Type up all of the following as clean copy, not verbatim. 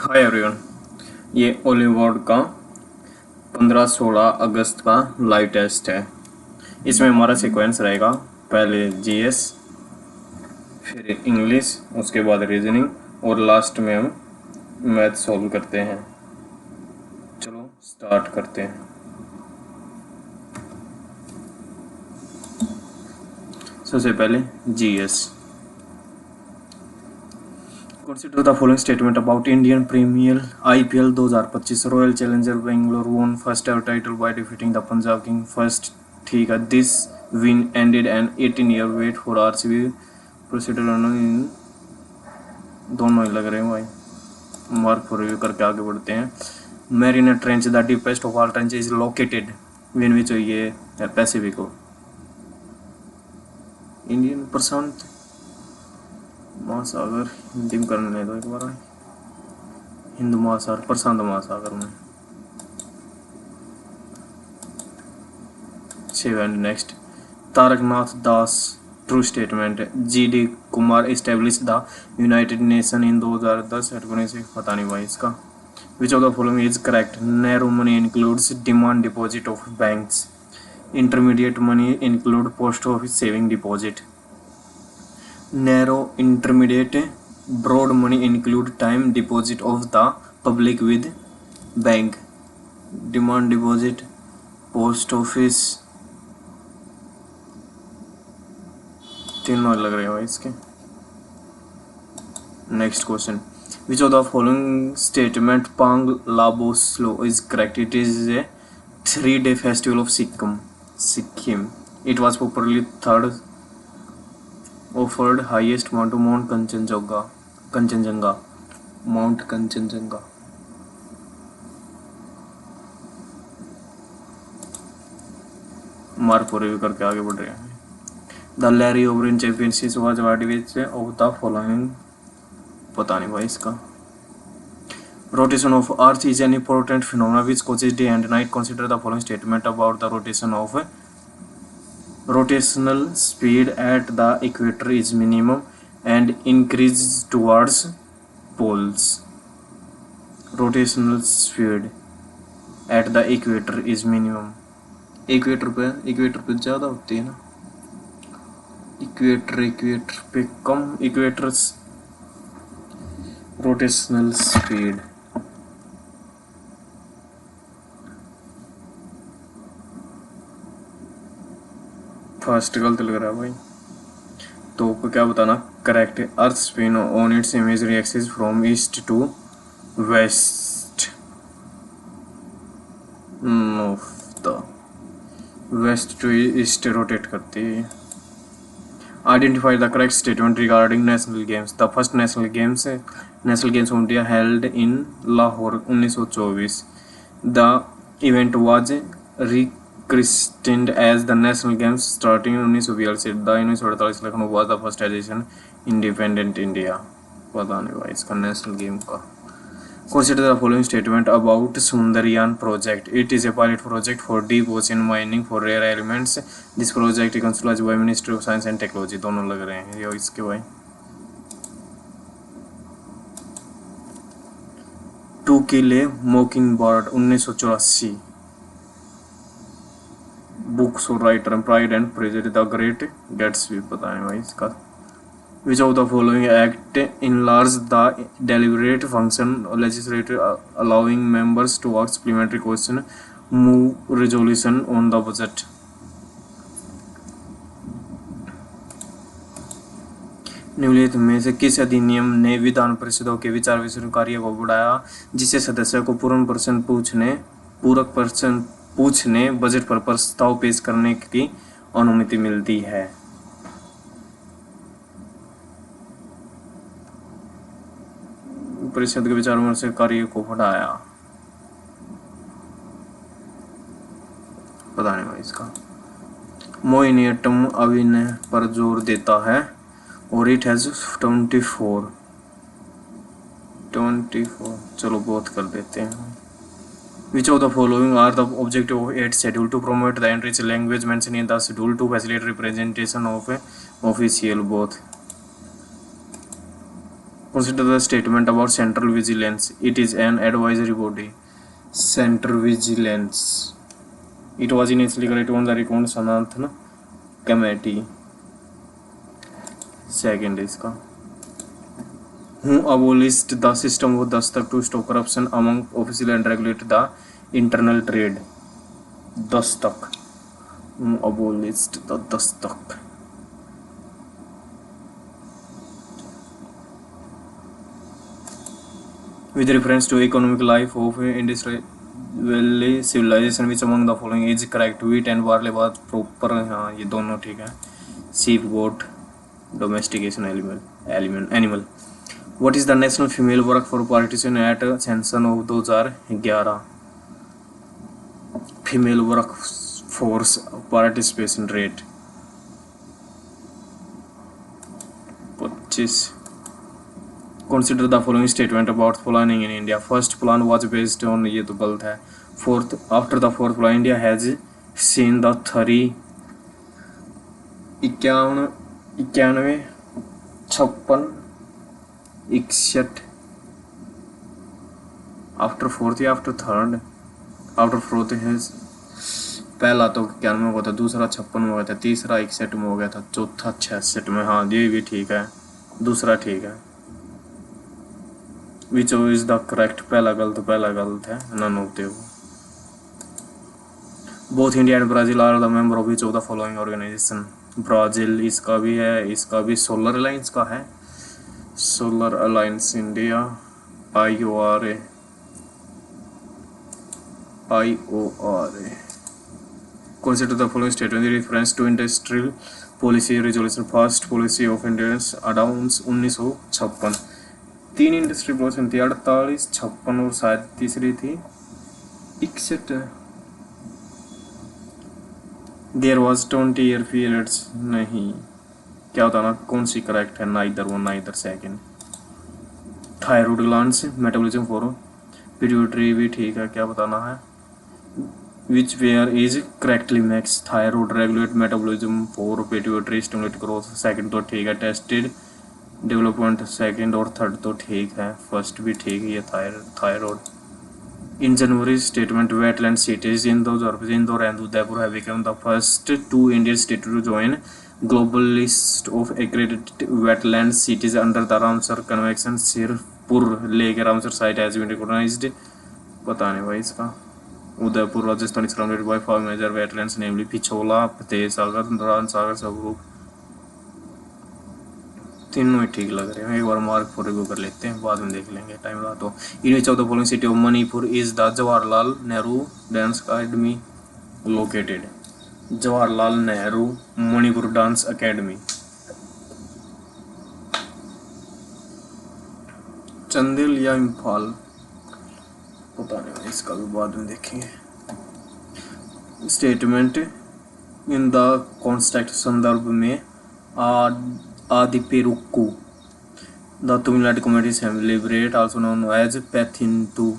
Hi everyone. ये ओलिवोर्ड का 15-16 अगस्त का लाइव टेस्ट है। इसमें हमारा सीक्वेंस रहेगा, पहले जीएस, फिर इंग्लिश, उसके बाद रीजनिंग और लास्ट में हम मैथ सॉल्व करते हैं। चलो स्टार्ट करते हैं। सबसे पहले GS. Consider the following statement about Indian Premier IPL 2025. Royal Challenger Bangalore won first ever title by defeating the Punjab King first. ठीक है, this win ended an 18-year wait for RCB. Proceeded in दोनों ही लग रहे हैं भाई। Mark for review करके आगे बढ़ते हैं। Marina Trench, the deepest of all trenches, is located in which ये पैसिफिक हो, इंडियन प्रशांत महासागर, हिंदी में करने दो एक बार। हिंद महासागर, प्रशांत महासागर में। Seven next, Taraknath Das true statement. GD Kumar establish the United nation in 2010 एटकोनी से पता नहीं भाई इसका। Which of the following is correct? Narrow money includes demand deposit of banks. Intermediate money include post office saving deposit. Narrow intermediate broad money include time deposit of the public with bank. Demand deposit, post office, तीनों लग रहे हैं भाई इसके। Next question, which of the following statement Pang Lhabsol is correct? It is a 3-day festival of Sikkim. It was popularly third offered highest mount to Mount Kanchenjunga. Mount Kanchenjunga. Mark for review करके आगे बढ़ रहे हैं। The Larry O'Brien championship was awarded which of the following, पता नहीं भाई इसका। Rotation of earth is an important phenomena which causes day and night. Consider the following statement about the rotation of rotational speed at the equator is minimum and increases towards poles. Rotational speed at the equator is minimum. Equator पे ज़्यादा होती है ना, equator पे कम। Equators rotational speed, first गलत लग रहा है भाई, तो को क्या बताना करेक्ट है। Earth spin on its imagery axis from east to west. West to east rotate करती है। Identify the correct statement regarding national games. The first national games of India held in Lahore 1924. The event was christened as the national games starting in 1942. The 1948 Lucknow was the first edition independent India. पता नहीं भाई इसका national game का। Consider the following statement about Sundaryan project. It is a pilot project for deep ocean mining for rare elements. This project is controlled by Ministry of Science and Technology. दोनों लग रहे हैं ये इसके भाई। To Kill a Mockingbird 1984. Books और writer Pride and Prejudice, the Great Gatsby, पता नहीं भाई इसका। Which of the following act enlarge the deliberate function legislative allowing members to ask supplementary question, move resolution on the budget. निम्नलिखित में से किस अधिनियम ने विधान परिषदों के विचार विश्लेषण कार्य को बढ़ाया, जिससे सदस्य को पूरक प्रश्न पूछने बजट पर प्रस्ताव पेश करने की अनुमति मिलती है? परिषद के विचार विमर्श कार्य को बढ़ाया, पता नहीं भाई इसका। मोहिनीअट्टम अभिनय पर जोर देता है और इट हैज 24। चलो बहुत कर देते हैं। Which of the following are the objective of 8th schedule? To promote the enriched language mentioned in the schedule, to facilitate representation of official both. Consider the statement about Central Vigilance. It is an advisory body. Central Vigilance. It was initially created on the Recon Sanathan Committee. Second इसका who abolished the system of dastak to stop corruption among officials and regulate the internal trade. Dastak. Who abolished the dastak. With reference to economic life of industrial civilization, which among the following is correct? Wheat and barley was proper. हाँ ये दोनों ठीक है. Sheep, goat, domestication animal. What is the national female workforce participation at census of 2011? Female workforce participation rate 25. Consider the following statement about planning in India. First plan was based on ये तो गलत है. Fourth, after the fourth plan, India has seen the 91, 56, 61. After fourth या after third? After fourth has पहला तो 91 में हुआ था, दूसरा 56 में हो गया था, तीसरा 61 में हो गया था, चौथा 66 में. हाँ ये भी ठीक है, दूसरा ठीक है. Which is the correct? पहला गलत है. None of them. Both India and Brazil are the member of which of the following organization? Brazil इसका भी है, इसका भी. Solar Alliance का है. Solar Alliance India. IORA. Consider the following statement in reference to industrial policy resolution. First policy of Indians announced 1956. 3 industry policy थी, 48, 56 और शायद तीसरी थी 61. There was 20 year periods. नहीं, क्या होता ना, कौन सी करेक्ट है? Neither one neither second. Thyroid glands metabolism for pituitary भी ठीक है, क्या बताना है? Which were is correctly max thyroid regulate metabolism for pituitary stimulate growth. Second तो ठीक है. टेस्टेड डेवलपमेंट सेकंड और थर्ड तो ठीक है. फर्स्ट भी ठीक है. ये thyroid. In January statement wetland cities Indore and Udaipur have become the first 2 Indian state to join global list of accredited wetland cities under the Ramsar convention. Sirpur lake Ramsar site has been recognised. पता नहीं भाई इसका. Udaipur Rajasthan is surrounded by 5 major wetlands namely Pichola, Fateh Sagar, Ran Sagar, Swaroop. तीनों ही ठीक लग रहे हैं. एक बार मार्क फॉर रिव्यू कर लेते हैं, बाद में देख लेंगे, टाइम रहा तो. In which of the following city of Manipur is the Jawaharlal Nehru dance academy located? Jawaharlal Nehru Manipur dance academy. Chandel या इम्फाल, पता नहीं, इसका भी बाद में देखेंगे. स्टेटमेंट इन द कॉन्स्टेक्ट संदर्भ में Aadiperukku. The Tamil Nadu community celebrate also known as Pathinettu,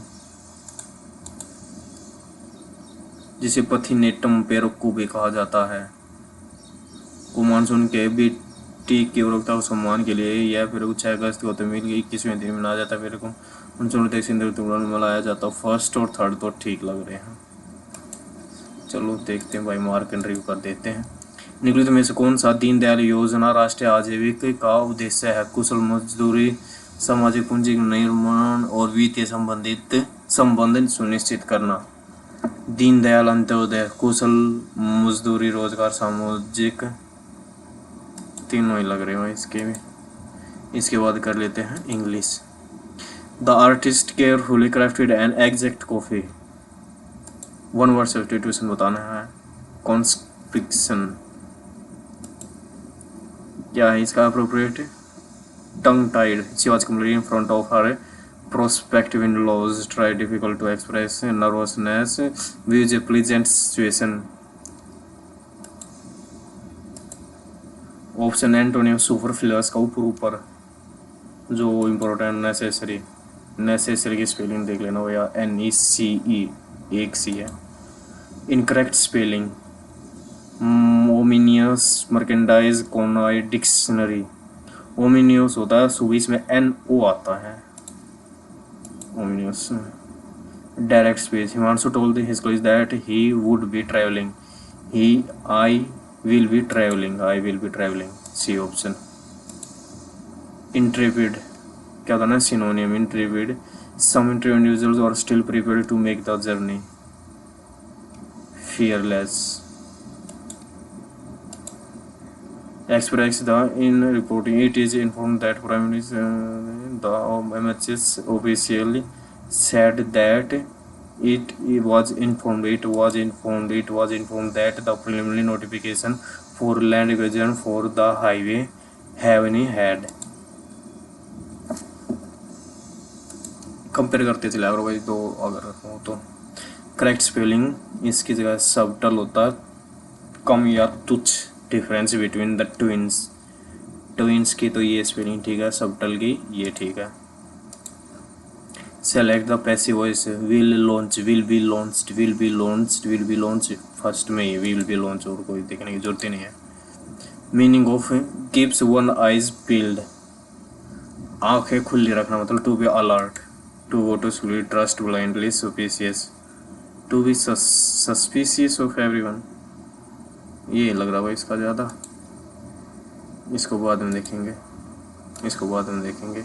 जिसे पथिनेट्टम पेरुक्कू भी कहा जाता है, को मानसून के बीटी की उर्वरकता और सम्मान के लिए यह फिर 6 अगस्त को तमिल के 21वें दिन मनाया जाता है. फिर को मानसून में मनाया जाता है. फर्स्ट और थर्ड तो ठीक लग रहे हैं. चलो देखते हैं भाई, मार्क एंड रिव्यू कर देते हैं. निम्नलिखित में से कौन सा दीनदयाल योजना राष्ट्रीय आजीविका का उद्देश्य है? कुशल मजदूरी, सामाजिक पूंजी निर्माण और वित्तीय संबंध सुनिश्चित करना. दीनदयाल अंत्योदय, कुशल मजदूरी, रोजगार, सामाजिक, तीनों ही लग रहे हैं इसके भी. इसके बाद कर लेते हैं English. The artist carefully crafted an exact coffee. 1 word substitution बताना है. कॉन्स्क्रिप्शन क्या है इसका? Appropriate. Tongue tied, she was completely in front of her prospective in-laws, try difficult to express nervousness, views a pleasant situation. Option antonym superfluous का ऊपर जो important necessary की spelling देख लेना, या NECE एक सी है. इनकरेक्ट स्पेलिंग ओमिनियस मर्केंडाइज कोनाई डिक्शनरी. ओमिनियस होता है, सुबीस में एन ओ आता है, ominous. Direct speech, Himanshu told his college that he would be travelling, he I will be travelling, I will be travelling, C option. Intrepid क्या होता है ना, synonym, intrepid, some individuals are still prepared to make the journey, fearless। Express the in reporting it is informed that Prime Minister the MHS officially said that it was informed that the preliminary notification for land acquisition for the highway have had। Compare करते चले अगर भाई तो, अगर हो तो correct spelling इसकी जगह सबटल होता, कम या तुच्छ difference between the twins, twins की तो ये स्पेलिंग ठीक है, सबटल की ये ठीक है। Select the passive voice, will launch, will be launched, will be launched, will be launch, first में ही विल बी लॉन्च, और कोई देखने की जरूरत ही नहीं है। Meaning of keeps one eyes peeled, आंखें खुली रखना मतलब to be alert, to go to sleep, trust blindly, suspicious, to be suspicious of everyone, ये लग रहा है इसका ज़्यादा, इसको बाद में देखेंगे, इसको बाद में देखेंगे।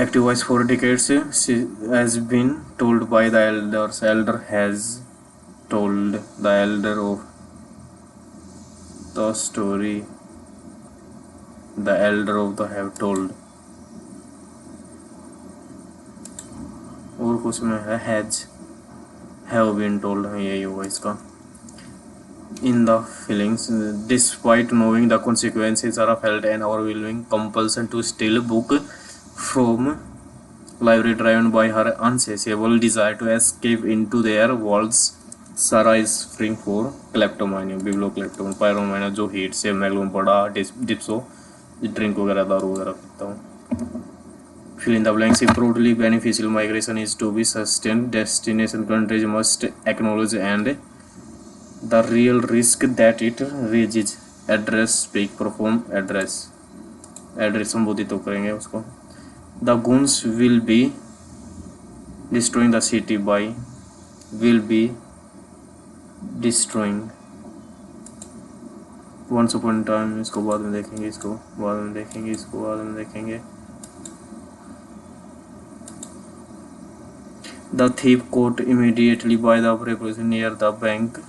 Active voice for decades has been told by the elders, elder has told, the elder of the story, the elder of the have told, और कुछ में है हैज, हैव बीन टोल्ड, यही होगा इसका। In the feelings, despite knowing the consequences are felt and overwhelming compulsion to steal book from library driven by her insatiable desire to escape into their worlds, Sarah is spring for kleptomania, bibliocleptomania, pyromania, जो heat से मैगलोम पड़ा, डिप्सो, drink वगैरह, दारू वगैरह पीता हूँ। Fill in the blanks, if broadly beneficial migration is to be sustained, destination countries must acknowledge and the real risk that it raises, address, speak, perform, address, address संबोधित तो करेंगे उसको। The goons will be destroying the city by, will be destroying, once upon a time, इसको बाद में देखेंगे, इसको बाद में देखेंगे, इसको बाद में देखेंगे। The thief caught immediately by the preparation near the bank,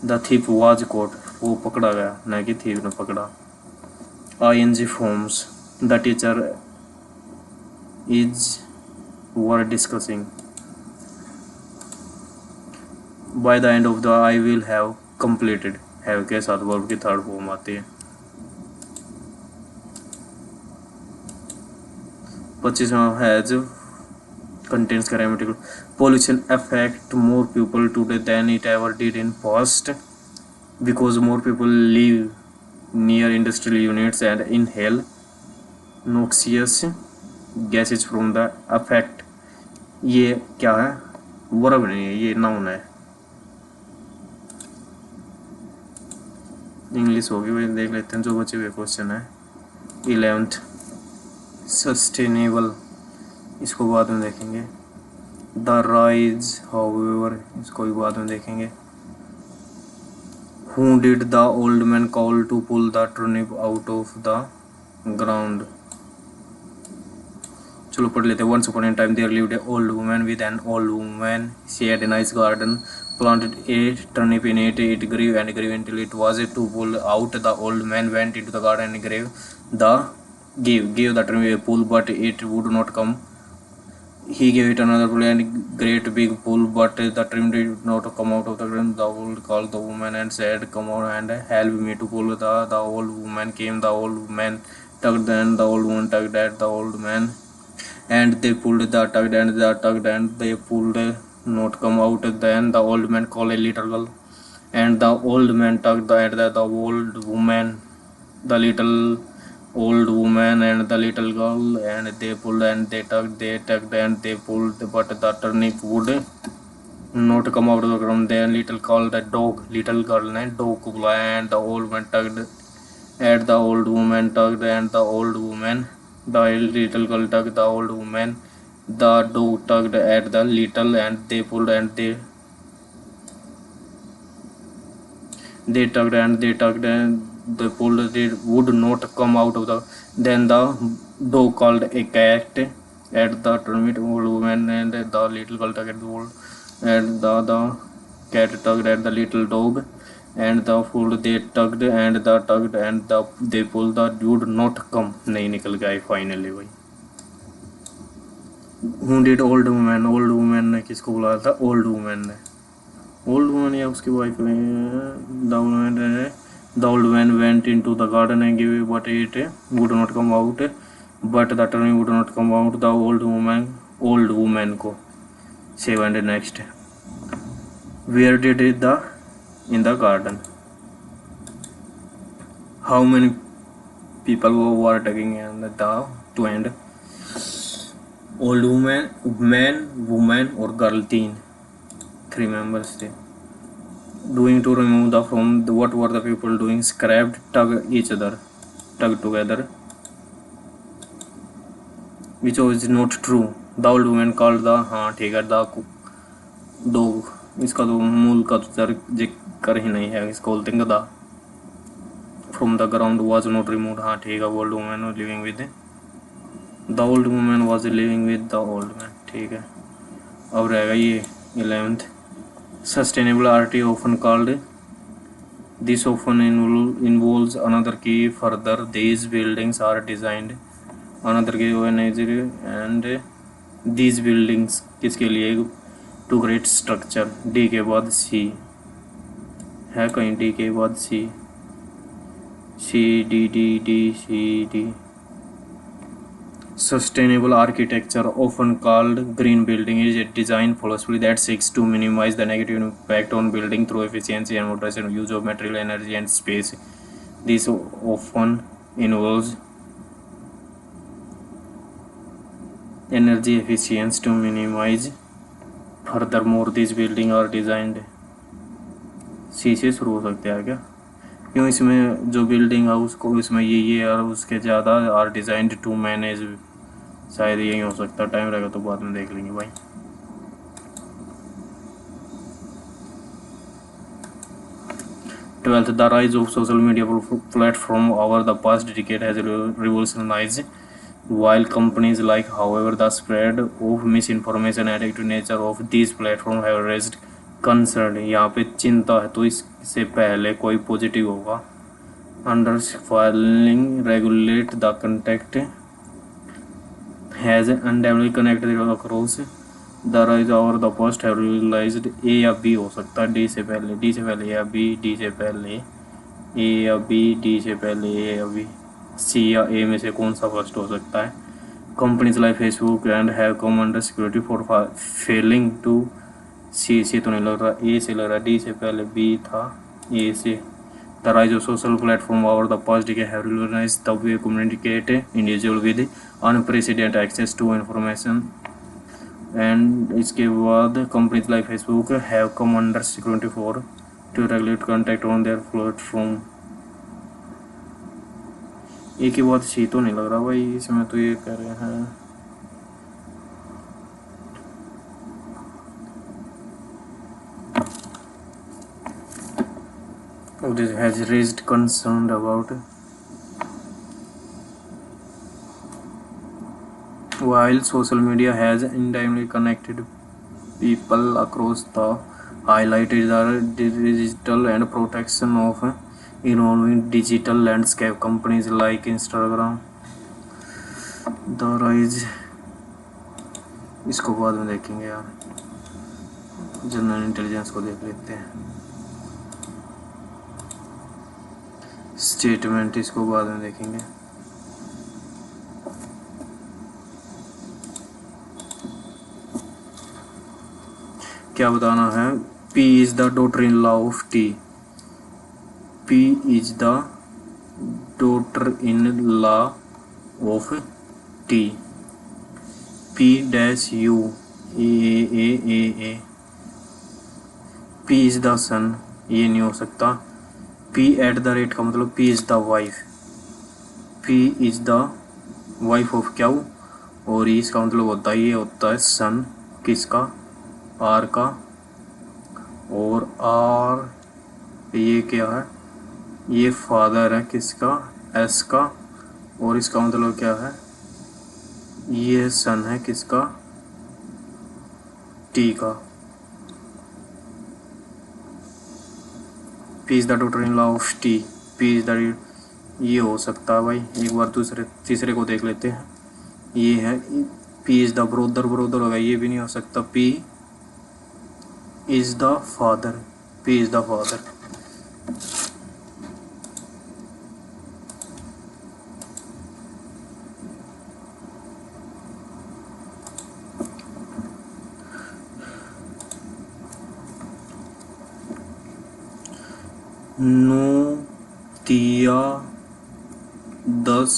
the thief was caught, वो पकड़ा गया, न कि thief ने पकड़ा। ing forms, the teacher is were discussing, by the end of the I will have completed, have के साथ verb की थर्ड फॉर्म आती है। 25वां has contains grammatical, pollution affect more people today than it ever did in past because more people live near industrial units and inhale noxious gases from the effect। ये क्या है, verb नहीं है, ये noun है, English होगी वही देख लेते हैं जो बचे हुए क्वेश्चन है। 11th सस्टेनेबल, इसको बाद में देखेंगे। द राइज हाउएवर, इसको भी बाद में देखेंगे। Who did the old man call to pull the turnip out of the ground, चलो पढ़ लेते हैं। Once upon a time there lived a old woman with an old woman, she had a nice garden, planted a turnip in it, it grew and grew until it was to pull out. The old man went into the garden and gave the turnip a pull, but it would not come. He gave it another pull and great big pull, but the turnip did not come out of the ground. The old called the woman and said, come on and help me to pull. The old woman came. The old man tugged and the old woman tugged at the old man, and they pulled, the tugged and the tugged and they pulled, not come out. Then the old man called a little girl, and the old man tugged at the old woman, the little old woman and the little girl, and they pulled and they tugged and they pulled, but the turnip would not come out of the ground. Then little called the dog, little girl ने dog को बुलाया, and the old man tugged At the old woman tugged and the old woman, the little girl tugged the old woman, the dog tugged at the little and they pulled and they tugged and they tugged and they pulled, they would not come out of the. Then the dog called a cat at the termite old woman and the little girl tugged the old and the cat tugged at the little dog and the fool they tugged and they pulled the would not come. नहीं निकल गया finally भाई. Who did old woman ने किसको बुलाया था? Old women ने. Old woman या उसकी वाइफ ने. The old man went into the garden and give but it would not come out but the turn would not come out. The old woman को save and next. Where did it the in the garden. How many people were tugging and the to end? Old woman, man, woman or girl, teen. 3 members there. Doing to remove the from the, what were the people doing? Scrapped, tug each other, tug together. Which was not true. The old woman called the ठीक है the dog. इसका तो मूल का तो जिक्र ही नहीं है. इसको बोलते हैं the from the ground was not removed. हाँ ठीक है. Old woman was living with the old woman was living with the old man. ठीक है. अब रहेगा ये 11th. Sustainable arty often called this often involves another key further these buildings are designed another key and these buildings किसके लिए? To great structure. D के बाद सी है कहीं. डी के बाद C D D D C D. Sustainable architecture, often called green building, is a design philosophy that seeks to minimize the negative impact on building through efficiency and moderation use of material, energy, and space. This often involves energy efficiency to minimize. Furthermore, these buildings are designed. सी से शुरू हो सकते हैं क्या? क्यों इसमें जो building है उसको इसमें ये और उसके ज़्यादा आर डिज़ाइंड टू मैनेज. शायद यही हो सकता है. टाइम रहेगा तो बाद में देख लेंगे भाई. 12th, the rise of social media platform over the past decade has revolutionized while companies like, however, the spread of misinformation and addictive nature of these platforms have raised concern. यहाँ पे चिंता है तो इससे पहले कोई पॉजिटिव होगा. Under filing regulate the contact has unduly connected across the rise over the post have realised. A या बी हो सकता है. डी से पहले ए या बी. डी से पहले ए या बी. डी से पहले ए या बी. सी या ए में से कौन सा फर्स्ट हो सकता है? Companies like Facebook and have come under security for failing to. C से तो नहीं लग रहा. ए से लग रहा. डी से पहले बी था. ए से. The rise of social platform over the past decade have revolutionised the way communicate individual with unprecedented access to information. And इसके बाद companies like Facebook have come under security for to regulate contact on their platform. एक ही बात सी तो नहीं लग रहा भाई. इसमें तो ये कह रहे हैं this has raised concern about while social media has indirectly connected people across the highlighted the digital and protection of evolving digital landscape. Companies like Instagram, the rise. इसको बाद में देखेंगे यार. जनरल इंटेलिजेंस को देख लेते हैं. स्टेटमेंट इसको बाद में देखेंगे. क्या बताना है? P is the daughter-in-law of T. P is the daughter-in-law of T. P dash U A. P is the son. ये नहीं हो सकता. P at the rate का मतलब P is the wife. P is the wife of क्याऊ, और इसका मतलब होता है, ये होता है सन किसका, आर का, और आर ये क्या है, ये फादर है किसका, एस का, और इसका मतलब क्या है, ये सन है किसका, टी का। P is the daughter in law of T, P is the, ये हो सकता है भाई, एक बार दूसरे तीसरे को देख लेते हैं। ये है P is the brother, brother होगा, ये भी नहीं हो सकता, P is the father, P is the father. नौ तिया 10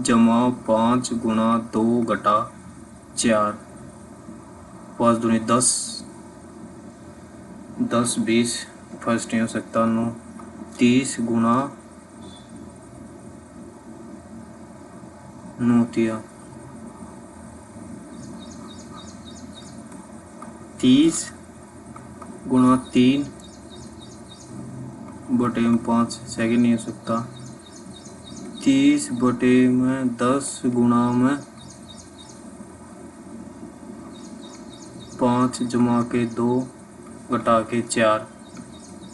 जमा 5 गुणा 2 घटा 4, 5 दूनी 10, 10 20, फर्स्ट नहीं हो सकता, 9 30 गुणा 9 तिया 30 गुणा 3 बटे में 5, सेकेंड नहीं हो सकता, 30 बटे में 10 गुणा में 5 जमा के 2 घटा के 4,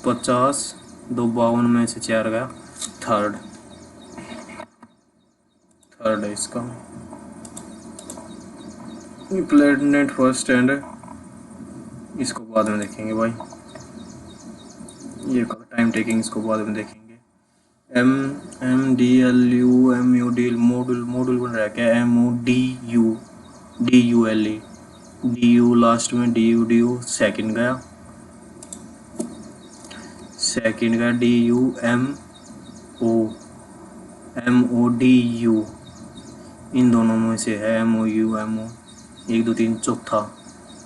50, 2 52 में से 4 गया, थर्ड है इसका। प्लेनेट फर्स्ट एंड, इसको बाद में देखेंगे भाई, ये टाइम टेकिंग इसको बाद में देखेंगे। M D L U M U D, module module बन रहा है क्या, M O D U L E, D U last में, डी यू सेकंड गया, D U M O D U, इन दोनों में से है एम ओ 1 2 3 चौथा,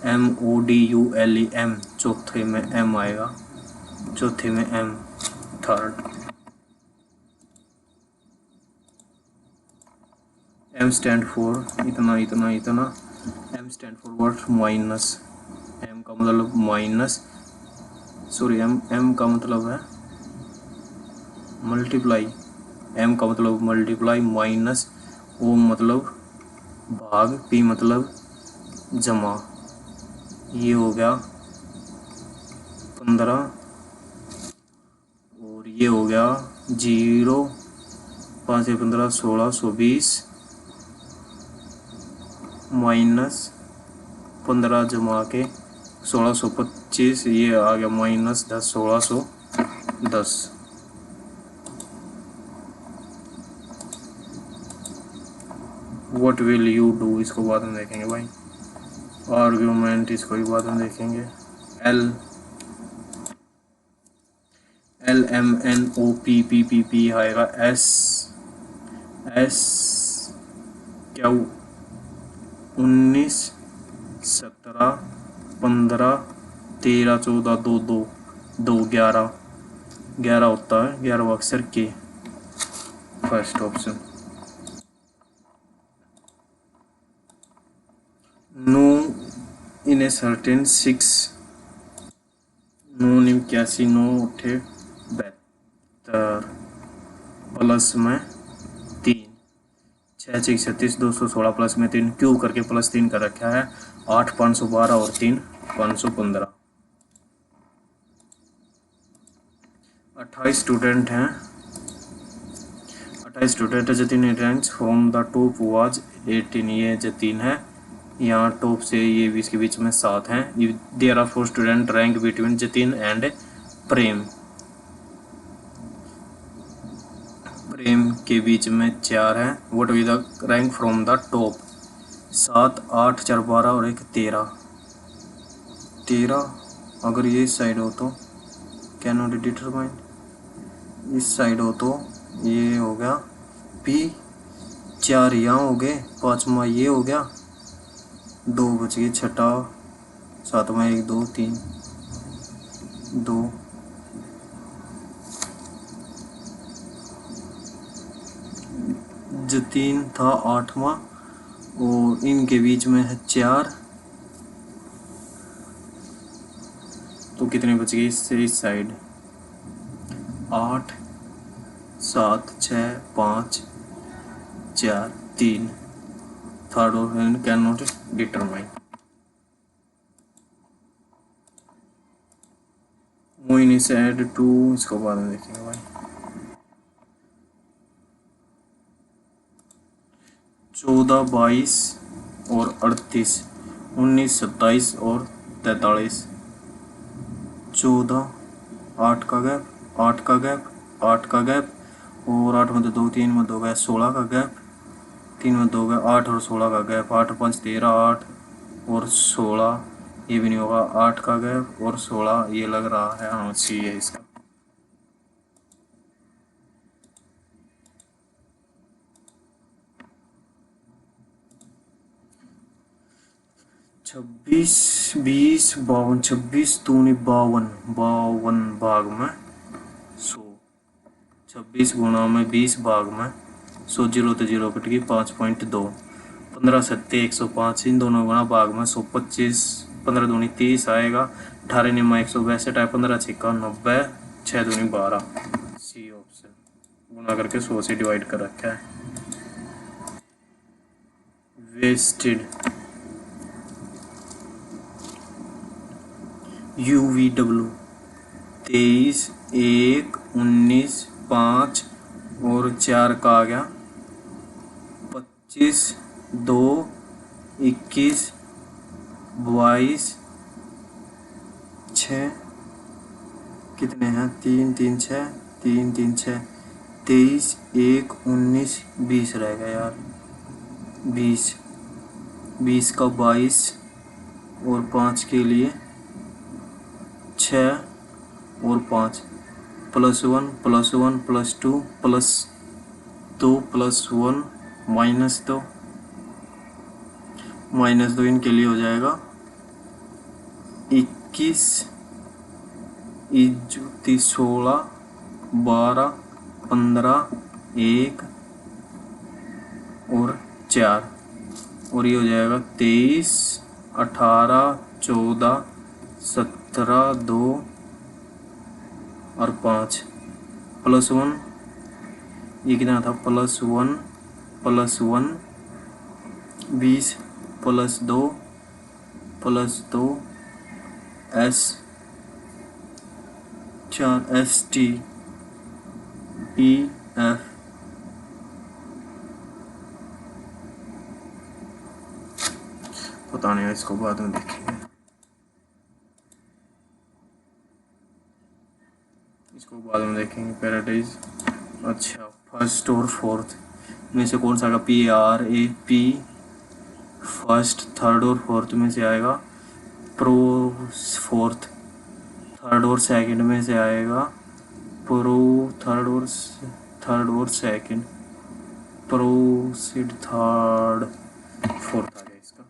M O D U L E M, चौथे में एम आएगा, चौथे में M, third. M stand for इतना इतना इतना, M stand for what, minus, M का मतलब माइनस, सॉरी एम का मतलब है मल्टीप्लाई, एम का मतलब मल्टीप्लाई, माइनस ओ मतलब भाग, पी मतलब जमा, ये हो गया 15, और ये हो गया 0, 5 से 15 1620, माइनस 15 जमा के 1625, ये आ गया minus 10, 1610। What will you do, इसको बाद में देखेंगे भाई। आर्ग्यूमेंट, इसको भी बाद में देखेंगे। L M N O P P P P आएगा, एस क्यू 19 17 15 13 14 2 2 2 11 होता है, 11वां अक्षर के, first option. No in a certain 6, no 81, 9 उठे 72, प्लस में 3, 6 6 36 216 प्लस में 3, क्यू करके प्लस 3 कर रखा है, 8 512 और 3 515। 28 स्टूडेंट हैं, 28 स्टूडेंट है, Jatin ranks from the top was 18, ये जतिन है, यहाँ टॉप से ये भी इसके बीच में 7 हैं। There are 4 student rank between Jatin and Prem, Prem के बीच में 4 हैं। What will the rank from the top, 7 8 4 12 और एक 13, अगर ये इस साइड हो तो कैन नॉट डिटरमाइन, इस साइड हो तो ये हो गया पी, 4 यहाँ हो गए, 5वां ये हो गया, 2 बच गए, 6ठा 7वां 1 2 3 2, जो 3 था 8वां, और इनके बीच में है 4, तो कितने बच गए इससे इस साइड? 8 7 6 5 4 3। Third option can not determine. Moin is add to, इसको बाद में देखेंगे भाई। 14 22 और 38, 19 27 और 43। 14 8 का गैप, 8 का गैप, 8 का गैप, और 8 में तो 2, 3 में 2 गया, 16 का गैप, 3 में 2 गया, 8 और 16 का गैप, 8 5 13, 8 और 16, ये भी नहीं होगा, 8 का गैप और 16, ये लग रहा है हाँ सी है इसका। 26 20 52, 26 दूनी 52, 52 भाग में 100, 26 गुणा में 20 भाग में 100, 0 तो 0 कट गई, 5.2, 15 सत्ते 105, इन दोनों गुणा भाग में 125, 15 दूनी 30 आएगा, 18 निमा 162 है, 15 छिक्का 90, 6 दूनी 12, सी ऑप्शन। गुणा करके 100 से डिवाइड कर रखा है। वेस्टेड UVW 23 1 19 5 और 4 का आ गया 25 2 21 22 6, कितने हैं 3 3 6 3 3 6, 23 1 19 20 रह गया यार, 20 20 का 22 और 5 के लिए 6 और 5, +1 +1 +2 +2 +1 -2 इनके लिए हो जाएगा 21 21 16 12 15 1 और 4, और ये हो जाएगा 23 18 14 17 2 और 5 +1, ये कितना था +1 +1 20 +2 +2 S 4 ST EF, पता नहीं इसको बाद में देखेंगे, इसको बाद में देखेंगे। पैराडाइज, अच्छा फर्स्ट और फोर्थ में से कौन सा आएगा? PRAP, फर्स्ट, थर्ड और फोर्थ में से आएगा प्रो, फोर्थ, थर्ड और सेकंड में से आएगा प्रो, थर्ड और सेकंड, प्रोसीड, थर्ड, फोर्थ आ गया इसका।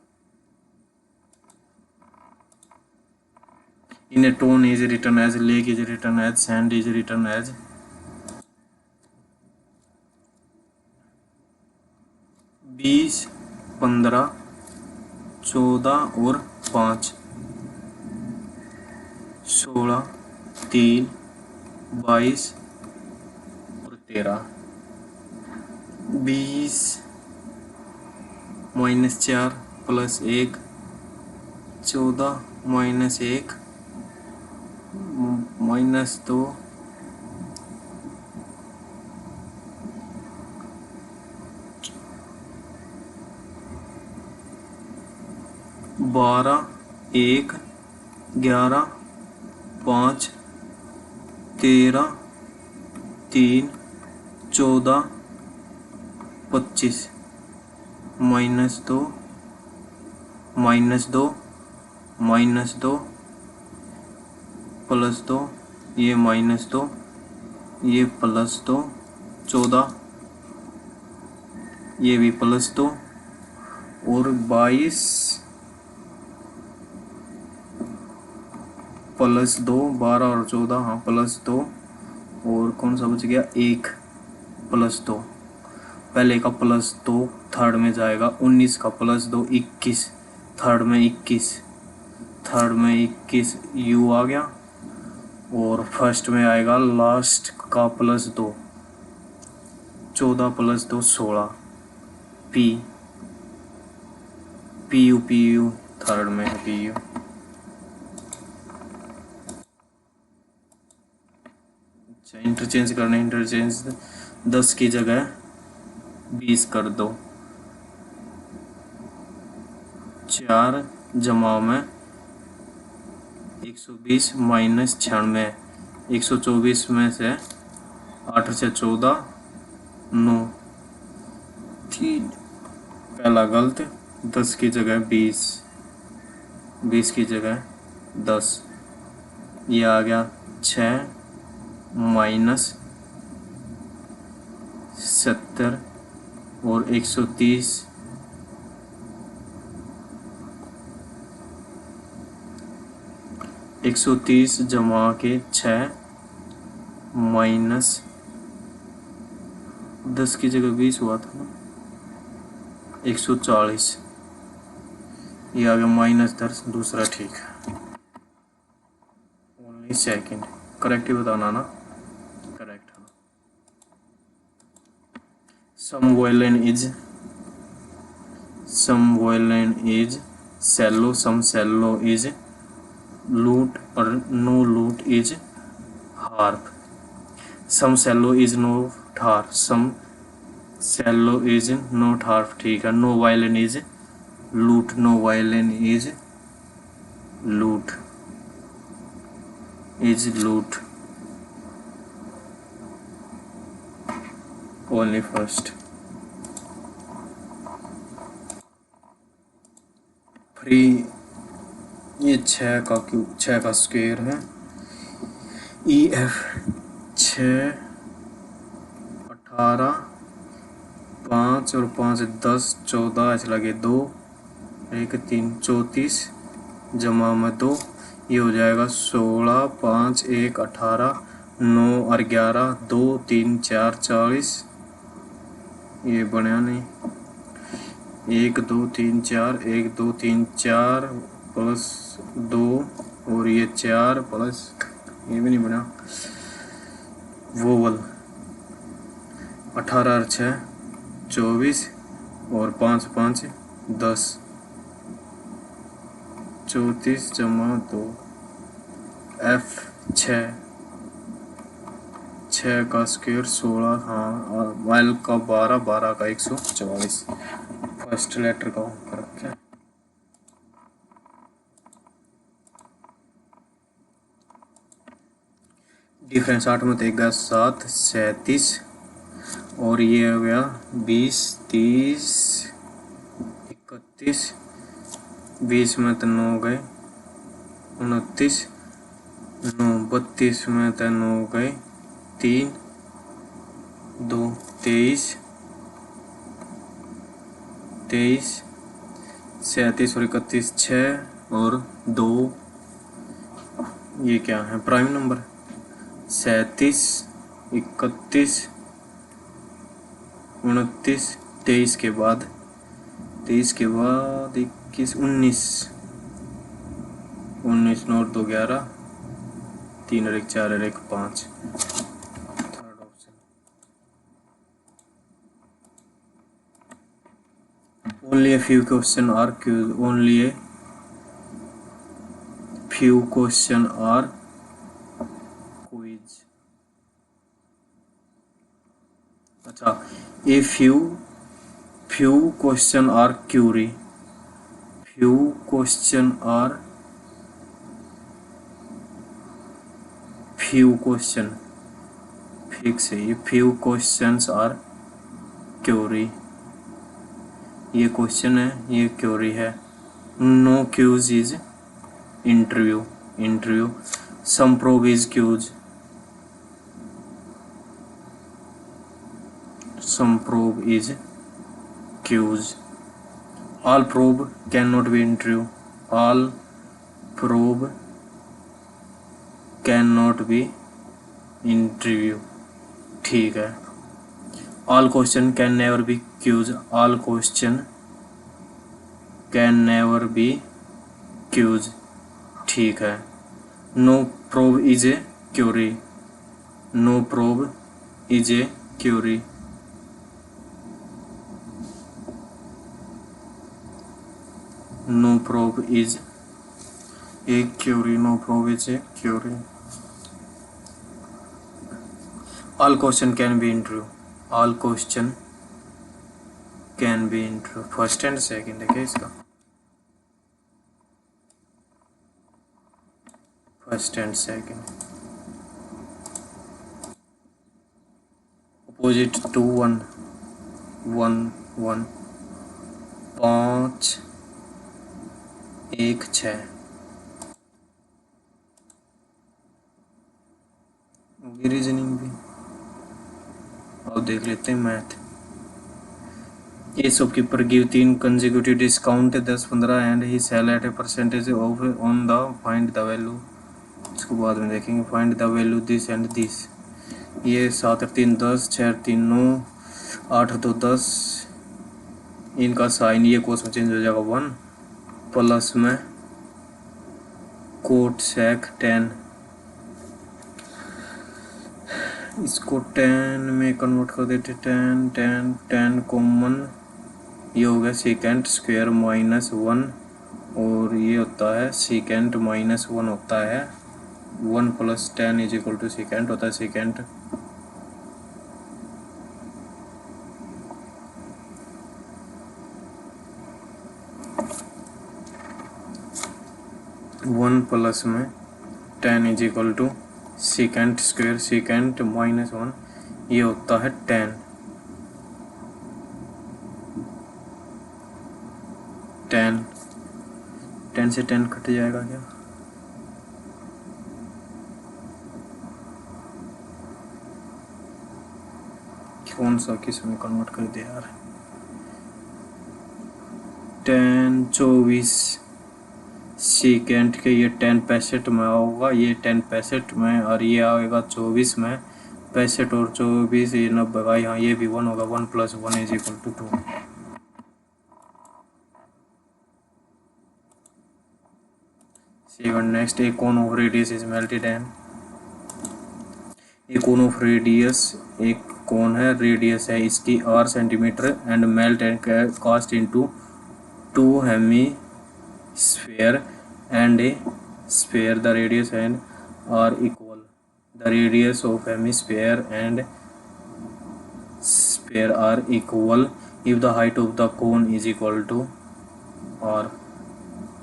In a tone is return as, lake is return as, sand is return as, बीस 15 14 और 5 16 3 22 और 13, 20 -4 +1 14 -1 -2 12 1 11 5 13 3 14 25 -2 -2 -2 +2, ये -2, ये +2, 14, ये भी +2 और 22 +2, 12 और 14, हाँ +2, और कौन सा बच गया 1 +2, पहले का +2 थर्ड में जाएगा, 19 का +2 21, थर्ड में 21, थर्ड में 21 u आ गया, और फर्स्ट में आएगा लास्ट का +2 14 + 2 16 p pu थर्ड में है pu। अच्छा इंटरचेंज करना है, इंटरचेंज 10 की जगह 20 कर दो, 4 जमाव में 120 माइनस 96, 124 में से 8 से 14 9 3, पहला गलत, 10 की जगह 20, 20 की जगह 10, ये आ गया 6 माइनस 70 और 130, 130 जमा के 6 माइनस 10 की जगह 20 हुआ था ना, 140, ये आ गया -10, दूसरा ठीक है। ओनली सेकंड करेक्ट ही बताना ना, करेक्ट है। Some violin is cello, some cello is lute और no lute is harp, some cello is not harp, some cello is not harp, ठीक है। no violin is lute, no violin is lute, is lute, only first। Free ये 6 का cube, 6 का square है, EF 6 18 5 और 5 10 14, ऐसे लगे 2 1 3 34 जमा में 2, ये हो जाएगा 16 5 1 18 9 और 11 2 3 4 40, ये बनया नहीं, 1 2 3 4 1 2 3 4 प्लस 2 और ये 4 प्लस ये भी नहीं बना, वोवल 18 और 6 24 और 5 5 10 34 जमा 2, F 6 का स्क्वायर 16, हाँ, और वाइल का 12 12 का 144, फर्स्ट लेटर का कर रखा है। डिफरेंस 8 में तो 7 37 और ये हो गया 20 30 31, 20 में तो 9 गए 29, 9 32 में तो 9 गए 3 2 23 23 37 और 31 6 और 2, ये क्या है प्राइम नंबर, 37 31 29 23 के बाद 21 19 19 9 2 11 3 और 1 4 और 1 5, third option. Only a few questions are quiz. Only a few questions are quiz. अच्छा, a few questions are query. Few questions are few question. Fix है ये, few questions are query. ये question है, ये क्यूरी है। No queues is interview, some probe is queues, some probe is queues, all probe can not be interview, all probe can not be interview, ठीक है। All question can never be queues, all question can never be queues, ठीक है। No probe is a query, no probe is a query, no probe is a query, no probe is a query. All question can be in true, all question can be in true, first and second है क्या इसका, first and second. Opposite 2 1 1 1 5 1 6 होगी reasoning भी। अब देख लेते हैं math. A shopkeeper give 3 consecutive discount 10 15 and he sell at a percentage of on the find the value, इसको बाद में देखेंगे। Find the value this and this, ये 7 3 10 6 3 9 8 2 10, इनका साइन ये कोस में चेंज हो जाएगा 1 प्लस में कोट सेक 10, इसको 10 में कन्वर्ट कर देते 10 10 10 कॉमन, ये हो गया सेकेंड स्क्वायर माइनस 1, और ये होता है सेकेंड माइनस 1 होता है 1 plus 10 is equal to second होता है सेकेंड। वन प्लस में 10 is equal to second square, second minus 1, ये होता है 10 10 10 से 10 कट जाएगा क्या, कौन सा किस में कन्वर्ट कर दे यार। 10 24 सेकेंड के, ये 10 65 में होगा, ये 10 65 में, और ये आएगा 24 में, 65 और 24 ये 90 का, यहाँ ये भी 1 होगा, 1 plus 1 is equal to 2। Seven next, a cone of radius is melted and, a cone of radius, एक कोन है रेडियस है इसकी r centimetre and melt and cast into 2 hemisphere and a sphere, the radius and are equal, the radius of hemisphere and sphere are equal if the height of the cone is equal to R,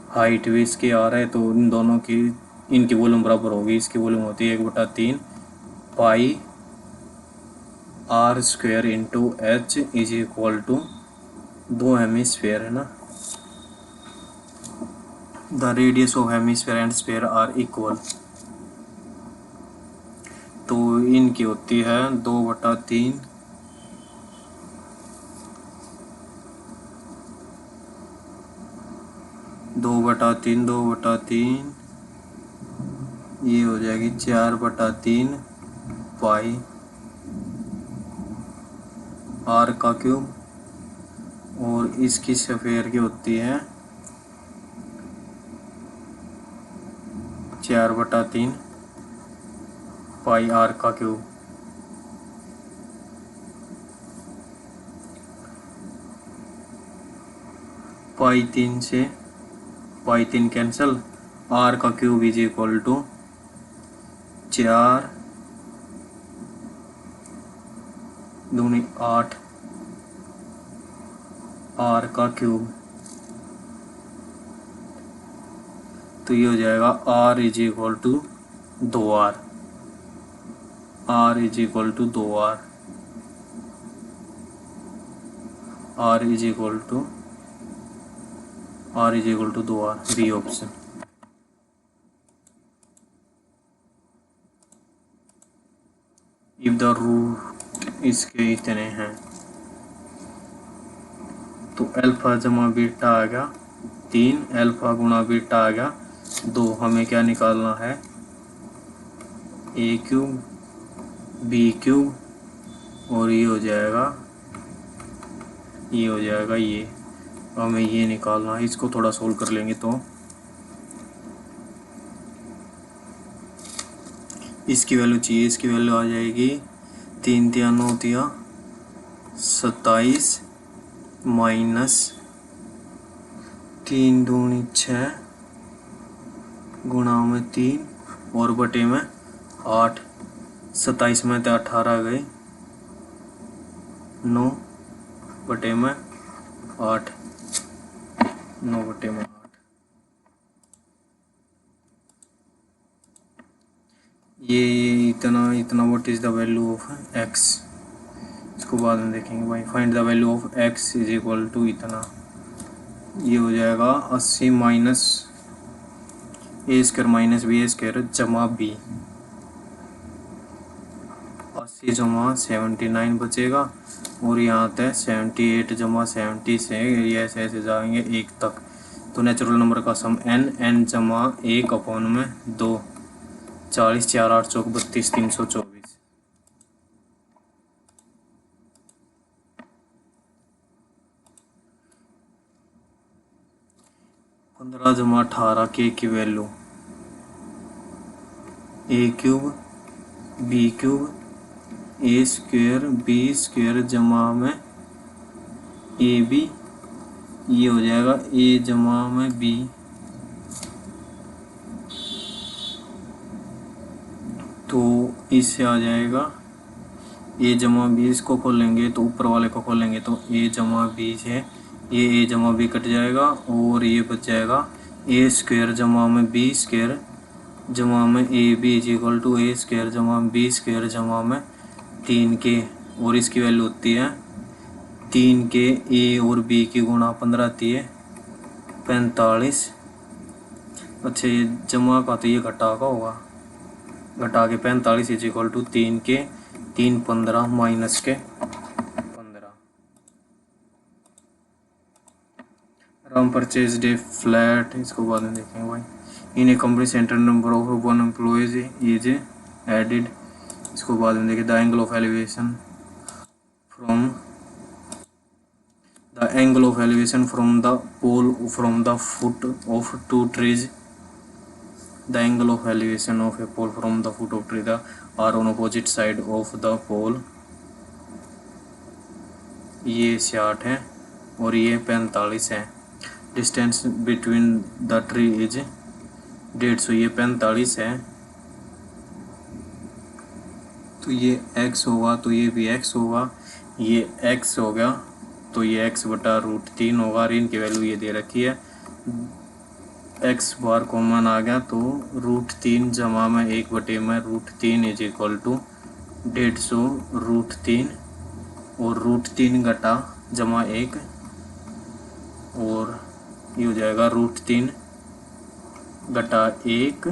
height भी इसकी are है तो इन दोनों की, इनकी volume बराबर होगी, इसकी वॉल्यूम होती है 1/3 pi R square into H is equal to 2 hemisphere है ना, the radius of hemisphere and sphere are equal, तो इनकी होती है 2/3 2/3 2/3, ये हो जाएगी 4/3 पाई आर का क्यूब, और इसकी स्फीयर की होती है 4/3 पाई आर का क्यूब। पाई 3 से पाई 3 कैंसिल, आर का क्यूब इज इक्वल टू 4 दूनी 8 आर का क्यूब, तो ये हो जाएगा R is equal to 2r, R is equal to 2r, R is equal to 2r, B option. If the root इसके इतने हैं तो अल्फा जमा बीटा आ गया 3, अल्फा गुणा बीटा आ गया 2, हमें क्या निकालना है, ए क्यूब बी क्यूब और ये हो जाएगा ये। हमें ये निकालना है, इसको थोड़ा सोल्व कर लेंगे तो इसकी वैल्यू चाहिए। इसकी वैल्यू आ जाएगी 3 तिया 9 तिया 27 माइनस 3 दूनी 6 गुणा में 3 और बटे में 8। 27 में तो 18 गए, 9 बटे में 8, 9 बटे में 8। ये इतना what is the value of X, इसको बाद में देखेंगे भाई। Find the value of X is equal to इतना, ये हो जाएगा 80 minus A square minus B A square जमा बी। 80 जमा 79 बचेगा और यहाँ तक 78 जमा 70 से ये ऐसे ऐसे जाएंगे 1 तक। तो नेचुरल नंबर का सम n जमा 1 अपॉन में 2, 40 4 8 चौक 32 324। 15 जमा 18 के की वैल्यू ए क्यूब बी क्यूब ए स्क्वायर बी स्क्वायर जमा में ए बी, ये हो जाएगा ए जमा में बी। तो इससे आ जाएगा ए जमा बी, इसको खोलेंगे तो ऊपर वाले को खोलेंगे तो ए जमा बी से ये ए जमा बी कट जाएगा और ये बच जाएगा ए स्क्वायर जमा में बी स्क्वायर जमा में A B is equal to A square जमा बी स्क्वायर जमा में 3 के, और इसकी वैल्यू होती है 3 के ए और बी की गुणा 15 आती है 45। अच्छा ये जमा का तो ये घटा का होगा, घटा के 45 इज इक्वल टू 3 के 3 15 माइनस के 15। राम परचेज डे फ्लैट, इसको बाद में देखेंगे भाई। In a company centre number of 1 employees is added, इसको बाद में देखें। The angle of elevation from from the pole from the foot of 2 trees, the angle of elevation of a pole from the foot of tree are on opposite side of the pole। ये 60 है और ये 45 है। Distance between the tree is 150, ये 45 है तो ये x होगा, तो ये भी x होगा, ये x हो गया तो ये x बटा √3 होगा। और इनकी वैल्यू ये दे रखी है, x बार कॉमन आ गया तो √3 जमा में 1 बटे में √3 इज इक्वल टू 150 √3 और √3 घटा जमा 1 और ये हो जाएगा √3 घटा 1,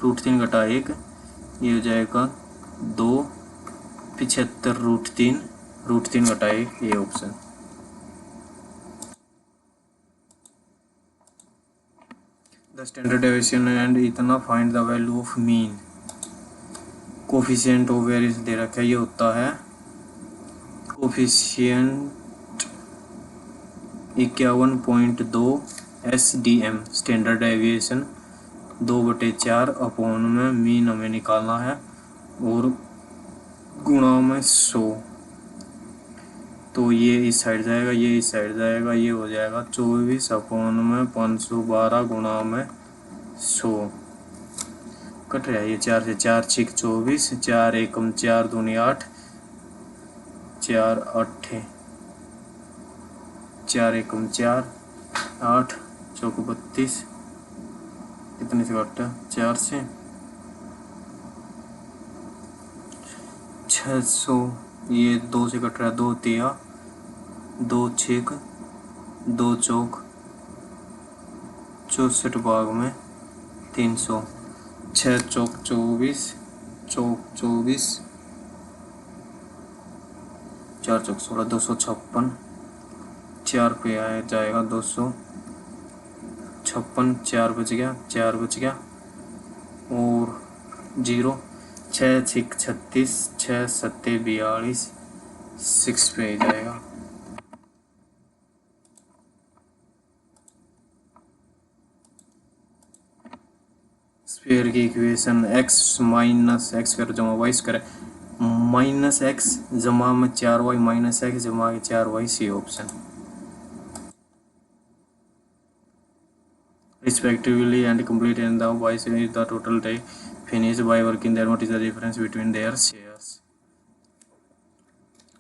√3 घटा 1 ये हो जाएगा 2, 75 √3 घटा 1, ये option. The standard deviation and इतना find the value of mean. Coefficient of variance दे रखा है, ये होता है coefficient 51.2 SDM। Standard deviation 2/4 upon में मीन हमें निकालना है और गुणा में 100। तो ये इस साइड जाएगा, ये इस साइड जाएगा, ये हो जाएगा 24 अपॉन में 512 गुणा में 100 कट रहा है। ये 4 से 4 6 24, 4 एकम 4 दूनी 8, 4 8 4 एकम 4 8 चौक 32, कितने से कटा 4 से 600, ये 2 से कट रहा है, 2 तिया 2 6 2 चौक 64 भाग में 300, 6 चौक 24 चौक 24 4 चौक 16 256, 4 पे आया जाएगा 256, 4 बच गया और 0 छः छिक 36, छः सत्ते 42, 6 पे ही जाएगा। स्फीयर की equation x minus X square जमा वाई स्क्वायर माइनस एक्स जमा में 4y माइनस एक्स जमा के 4y, C option respectively and complete, and the y is the total day finished by working there. What is the difference between their shares?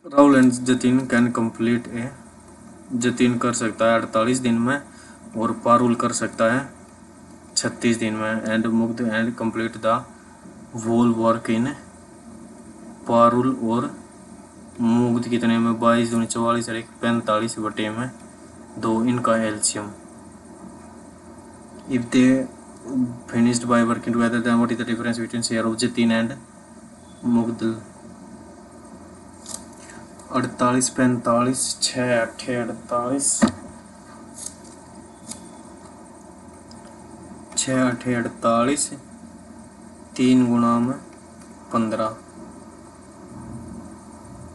Rahul and Jatin can complete a, Jatin कर सकता है 48 दिन में और पारुल कर सकता है 36 दिन में। And Mugdh and complete the whole work in, Parul और मुग्ध कितने में 22 दूनी 44 और 45 बटे में 2, इनका एल्शियम। If they finished by working together, then what is the difference between share of Jatin and Mugdal? 48 45 6 8 48 6 8 48 3 गुणा में 15,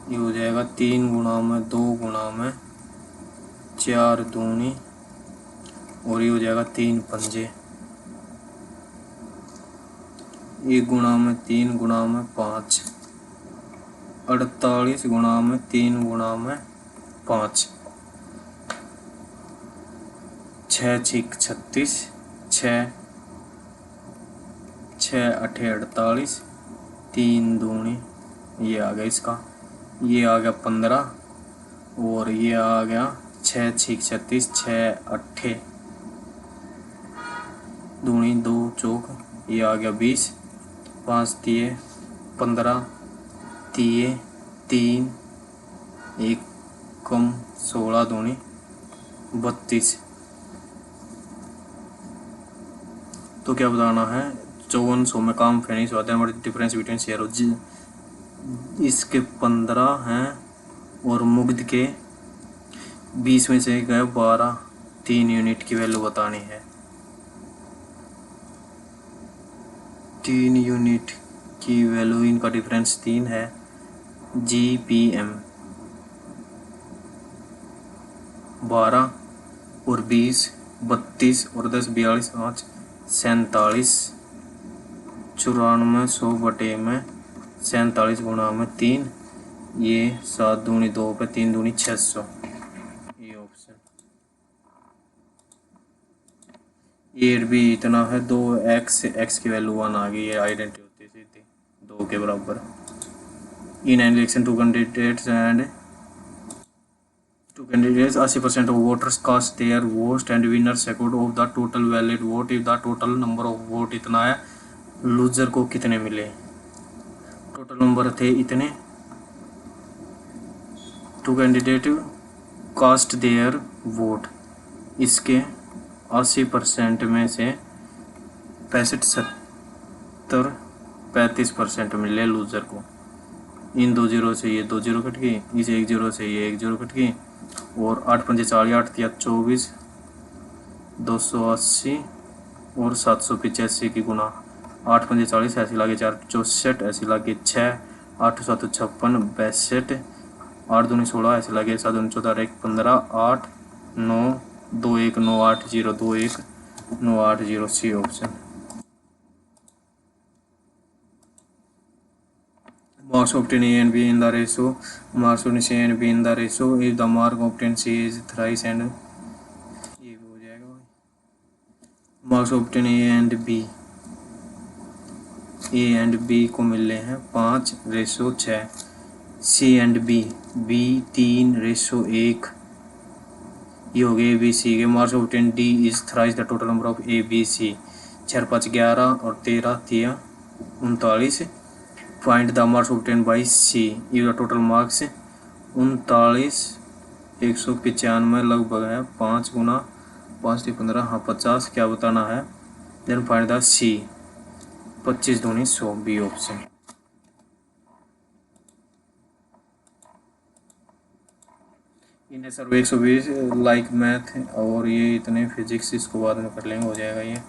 ये हो जाएगा 3 गुणा में 2 गुणा में 4 दूनी और ये हो जाएगा 3 पंजे, 1 गुणा में 3 गुणा में 5, 48 गुणा में 3 गुणा में 5, 6 छिक 36, 6 6 8 48, 3 दूनी, ये आ गया इसका, ये आ गया 15 और ये आ गया 6 छिक 36, 6 8 दूनी 2 चौक, ये आ गया 20, 5 तिये 15, तिये 3, 1 कम 16 दूनी 32। तो क्या बताना है, 5400 में काम फिनिश होता है। बट डिफरेंस बिटवीन शेयर और इसके 15 हैं और मुग्ध के 20 में से गए 12, 3 यूनिट की वैल्यू बतानी है। 3 यूनिट की वैल्यू, इनका डिफरेंस 3 है। GPM 12 और 20 32 और 10 42 5 47, 94 100 बटे में 47 गुणा में 3, ये 7 दूनी 2 पे 3 दूनी 600, ये ऑप्शन। ये भी इतना है, 2x की वैल्यू 1 आ गई है, आइडेंटिटी होती है सीधी 2 के बराबर। In an election 2 candidates 80% of voters cast their votes and winner second of the total valid vote if the total number of vote इतना है, लूजर को कितने मिले। टोटल नंबर थे इतने, 2 कैंडिडेट कास्ट देयर वोट, इसके 80% में से 65 मिले लूजर को। इन 2 जीरो से ये 2 जीरो कट गई, इस 1 जीरो से ये 1 जीरो कट गई और 8 पंजे 40, 8 तिया 24, 280 और 785 की गुना 8 पंजे 40, ऐसी लागे 4 64, ऐसी लागे 6, 8 7 56 62, 8 दूनी 16, ऐसे लगे 7 दूनी 14 1 15, 8 9 2 1 9 8 0 2 1 9 8 0, C option. Marks obtained A and B in the ratio, marks obtained A and B in the ratio if the mark obtained C is thrice and ये भी हो जाएगा भाई। Marks obtained A and B को मिल रहे हैं 5:6, C and B 3:1, ये हो गए ABC के। Marks obtain D is thrice the total number of ABC, 4 5 11 और 13 3 39। Find the marks obtain by C if the total marks 39 195 लगभग है, 5 गुना 5 से 15, हाँ 50, क्या बताना है। देन फाइंड द C 25 दूनी 100, बी ऑप्शन। इन्हें सर्वे 120 लाइक मैथ और ये इतने फिजिक्स, इसको बाद में कर लेंगे, हो जाएगा ये।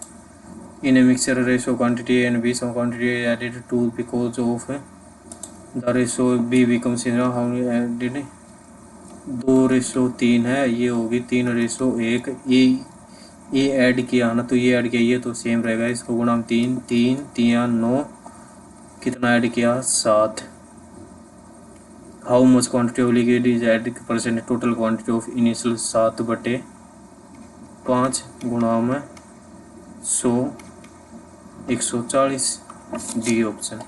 In a mixture ratio quantity A and B some quantity added to because of the ratio B becomes how added 2:3 है, ये होगी 3:1। ये ऐड किया ना, तो ये ऐड किया, ये तो सेम रहेगा, इसको गुणा 3, 3 3 9, कितना ऐड किया 7। How much quantity of liquid is add percent total quantity of initial 7/5 गुणा में 100 140। D option.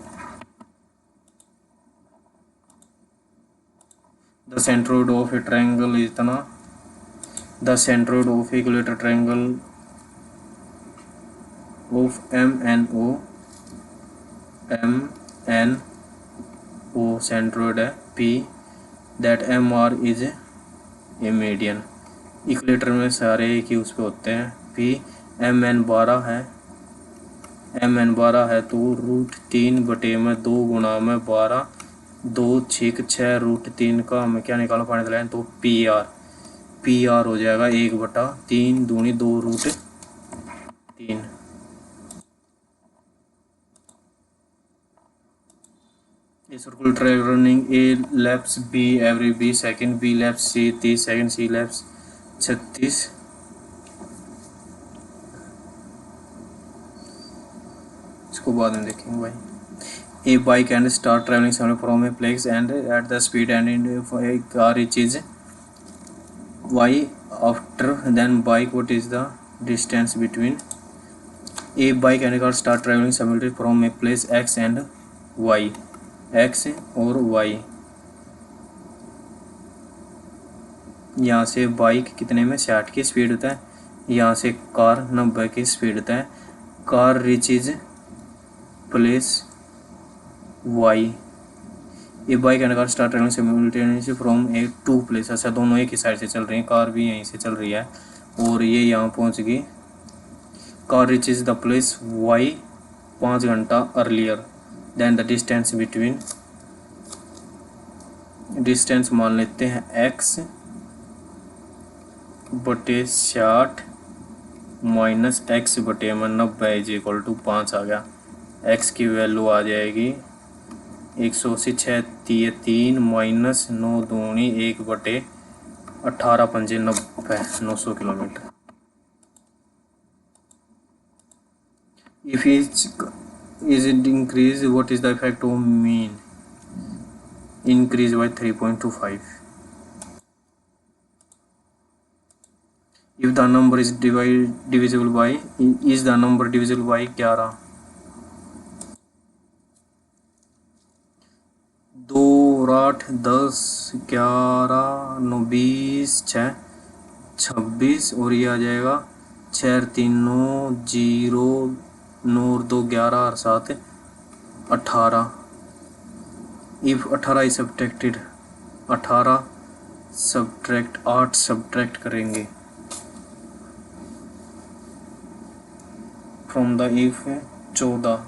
The centroid of a triangle इतना, the centroid of equilateral triangle of M N O centroid है P, that M R is a median. Equilateral में सारे एक ही उस पे होते हैं। पी एम एन 12 है, तो √3/2 गुणा में 12, 2 6 6 √3 का हमें क्या निकालना फाइनल लाइन, तो पी आर हो जाएगा 1/3 दूनी 2 √3। A circle track running A laps B every B second, B laps C 30 seconds, C laps 36। इसको बाद में देखेंगे भाई। A bike and start traveling somewhere from a place and at the speed and in a car reaches Y after then bike, what is the distance between A bike and car start traveling simultaneously from a place X and Y, X और Y। यहाँ से bike कितने में 60 की speed होता है, यहाँ से कार 90 की स्पीड होता है। कार रीचेज प्लेस वाई, ये bike and car start travelling simultaneously from A to place. अच्छा, दोनों एक ही साइड से चल रही हैं, कार भी यहीं से चल रही है और ये यहाँ पहुँच गई। Car reaches the place Y 5 घंटा earlier than the distance between, distance मान लेते हैं x/60 minus x/90 is equal to 5 आ गया। x की वैल्यू आ जाएगी 180 6 3 माइनस 9 दूनी 1/18 5 90, 900 kilometre. If is it increase, what is the effect of mean? Increase by 3.25. If the number is divisible by, is the number divisible by 11? 2 और 8 10 11 9 20 6 26 और ये आ जाएगा 6 3 9 0 9 और 2 11 और 7 18। If 18 is subtracted, 18 subtract 8 subtract करेंगे from the if 14।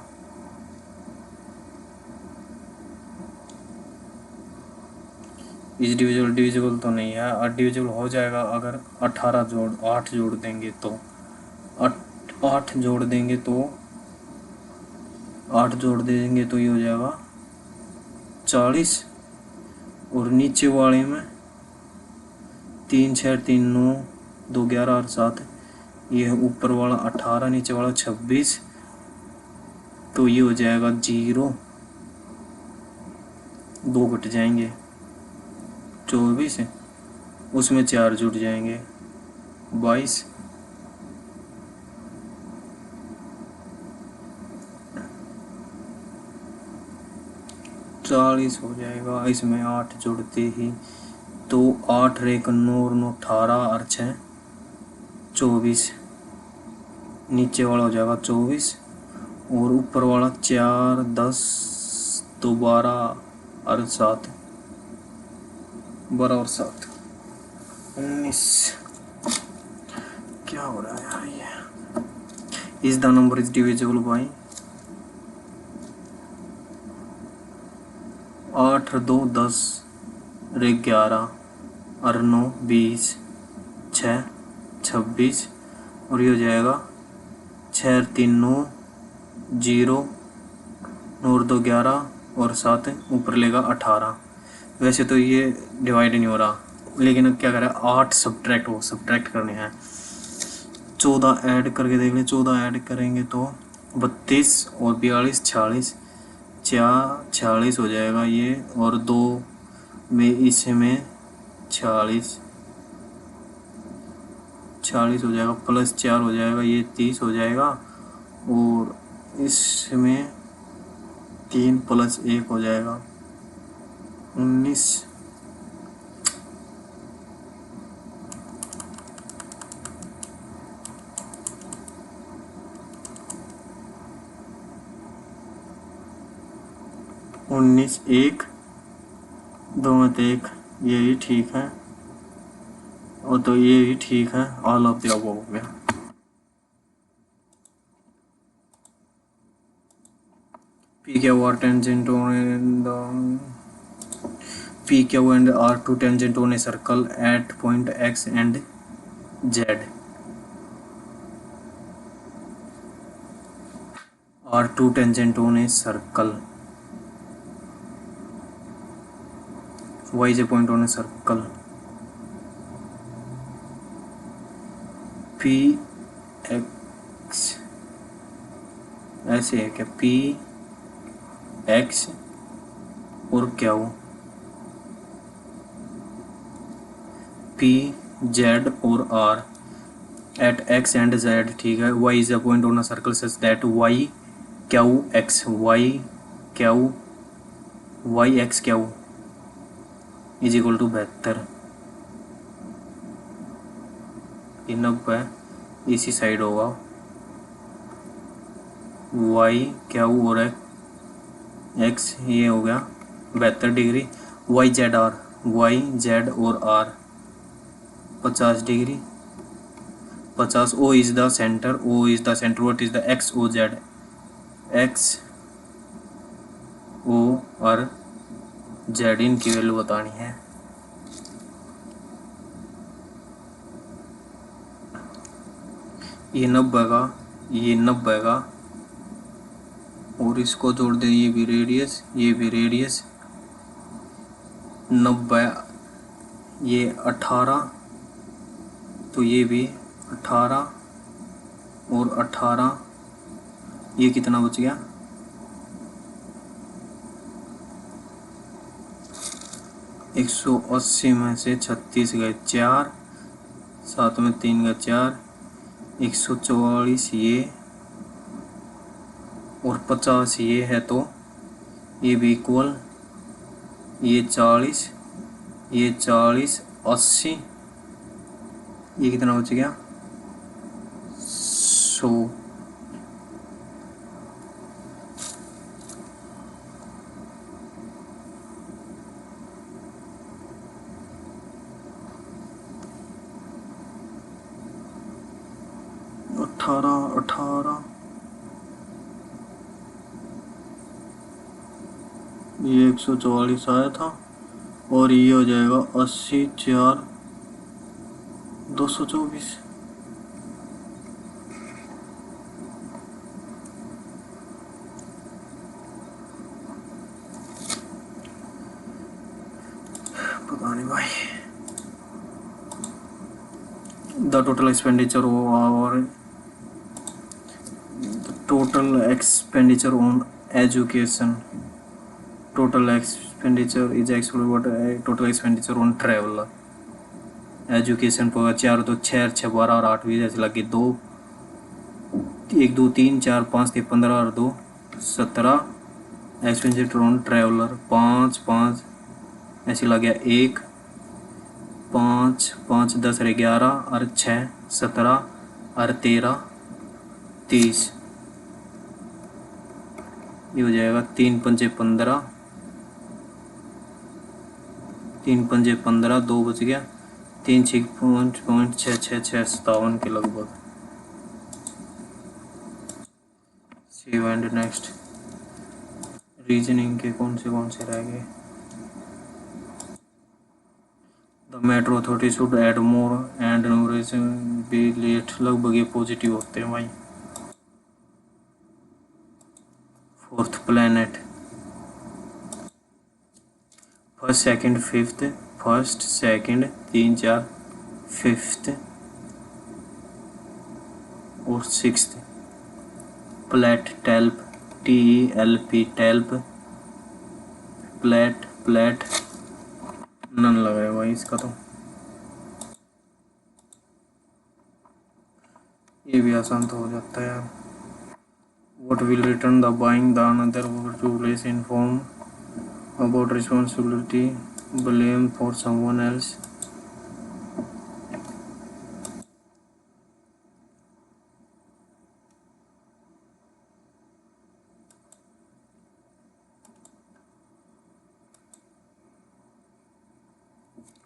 Is divisible तो नहीं है, और डिविजिबल हो जाएगा अगर 8 जोड़ देंगे तो 8 जोड़ देंगे तो 8 जोड़ देंगे तो ये हो जाएगा 40 और नीचे वाले में 3 6 3 9 2 11 और 7, ये है ऊपर वाला 18 नीचे वाला 26, तो ये हो जाएगा 0, 2 घट जाएंगे 24, उसमें 4 जुड़ जाएंगे 22, 40 हो जाएगा। इसमें 8 जोड़ते ही तो 8 रे 9 और 9 18 और 6 24, नीचे वाला हो जाएगा 24 और ऊपर वाला 4 10 तो 12 और 7 12 और 7 19। क्या हो रहा है यार ये? Is the number is divisible by 8 2 10 रे 11 और 9 20 6 26 और ये हो जाएगा 6 3 9 0 और 2 11 और 7 ऊपर लेगा 18। वैसे तो ये डिवाइड नहीं हो रहा, लेकिन अब क्या करें, 8 सब्ट्रैक्ट करने हैं। 14 ऐड करके देख लें, 14 ऐड करेंगे तो 32 और 42 46, 46 हो जाएगा ये, और 2 में इसमें 46 46 हो जाएगा, प्लस 4 हो जाएगा, ये 30 हो जाएगा, और इसमें 3 प्लस 1 हो जाएगा 19। 19 1 2 में 1, यही ठीक है, और तो ये भी ठीक है, ऑल ऑफ द अबव हो गया। P Q R tangent on the P Q and R2 tangent on a circle at point X and Z. R2 tangent on a circle. Y is a point on a circle. P X ऐसे है क्या, P X और क्या हो, P Z और R at X and Z, ठीक है। Y is a point on a circle such that Y Q X Y X Q is equal to 72। ये 90 इसी साइड होगा, Y Q और X ये हो गया 72 डिग्री। Y Z और R 50 degree, 50। O is the center, what is the X O Z, X O और Z इनकी वैल्यू बतानी है। ये 90 का, ये 90 का, और इसको जोड़ दे, ये भी रेडियस, ये भी रेडियस, 90, ये 18, तो ये भी 18 और 18, ये कितना बच गया, 180 में से 36 गए 4, 7 में 3 गए 4, 144 ये और 50 ये है, तो ये भी इक्वल, ये 40, ये 40 80, ये कितना बच गया 100। अठारह ये 144 आया था, और ये हो जाएगा 80 4 224। पता नहीं भाई। द टोटल एक्सपेंडिचर और total expenditure on education, total expenditure is actually what total expenditure on travel, education पर 4 2 6 6 12 और 8 भी जैसे लगे 2 1 2 3 4 5 3 15 और 2 17, एक्सपेंडिचर ऑन ट्रैवलर 5 5 ऐसे लग गया 1 5 5 10 और 11 और 6 17 और 13 30, ये हो जाएगा 3 पंजे 15, 3 पंजे 15, 2 बच गया, 3 6 पॉइंट 6 6 6 57 के लगभग। सी एंड नेक्स्ट रीजनिंग के कौन से रह गए। The metro authority should add more and numeration be late, लगभग ये पॉजिटिव होते हैं भाई। 4th planet, first second fifth, first second 3 4, fifth और 6th प्लेट टेल्प, TELP टेल्प, प्लेट प्लेट नन लग रहा है भाई इसका, तो ये भी आसान तो हो जाता है यार। What will return the buying the another to place inform about responsibility, blame for someone else.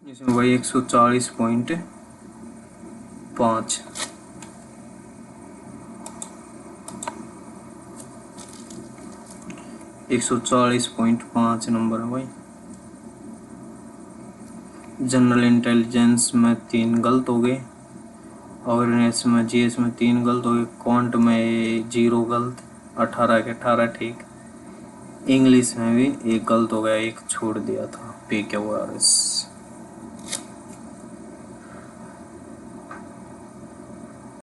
इसमें भाई 140.5, 140.5 नंबर है भाई। जनरल इंटेलिजेंस में 3 गलत हो गए, अवेयरनेस में GS में 3 गलत हो गए, क्वांट में 0 गलत, 18 के 18 ठीक। इंग्लिश में भी 1 गलत हो गया, 1 छोड़ दिया था, PQRS।